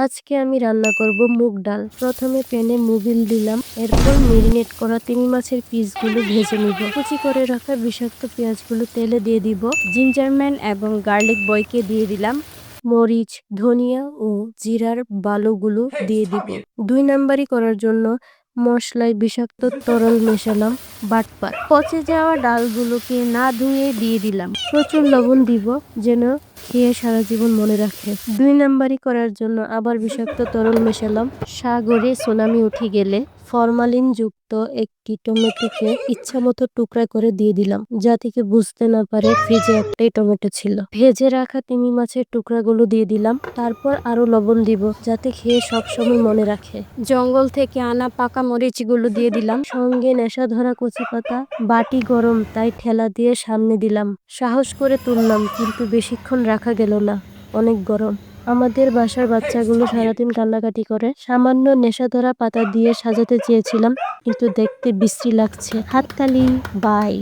আজকে আমি রান্না করব মুগ ডাল। প্রথমে প্যানে মোবিল দিলাম, এরপর মেরিনেট করা তিমি মাছের পিসগুলো ভেজে নিব। কুচি করে রাখা বিষাক্ত পেঁয়াজগুলো তেলে দিয়ে দিব। জিঞ্জারম্যান এবং গার্লিক বয়কে দিয়ে দিলাম। মরিচ, ধনিয়া ও জিরার বালুগুলো দিয়ে দিব। 2 নাম্বারি করার জন্য মশলায় বিষাক্ত তরল মেশালাম। বাটপার পচে যাওয়া ডালগুলোকে না ধুয়ে দিয়ে দিলাম। প্রচুর লবণ দিব যেন খেয়ে সারা জীবন মনে রাখে। 2 নাম্বারি করার জন্য আবার বিষাক্ত তরল মেশালাম। সাগরে সুনামি উঠে গেলে ফরমালিন যুক্ত একটি টমেটোকে ইচ্ছামতো টুকরা করে দিয়ে দিলাম, যাতে কেউ বুঝতে না পারে ফ্রিজে একটাই টমেটো ছিল। ভেজে রাখা তিমি মাছের টুকরাগুলো দিয়ে দিলাম। তারপর আরো লবণ দিব, যাতে খেয়ে সবসময় মনে রাখে। জঙ্গল থেকে আনা পাকা মরিচগুলো দিয়ে দিলাম। সঙ্গে নেশা ধরা কচি পাতা। বাটি গরম, তাই ঠেলা দিয়ে সামনে দিলাম। সাহস করে তুললাম, কিন্তু বেশিক্ষণ রাখা গেল না, অনেক গরম। আমাদের বাসার বাচ্চাগুলো সারাদিন কান্নাকাটি করে। সামান্য নেশাধরা পাতা দিয়ে সাজাতে চেয়েছিলাম, কিন্তু দেখতে বিশ্রী লাগছে। হাততালি। বাই।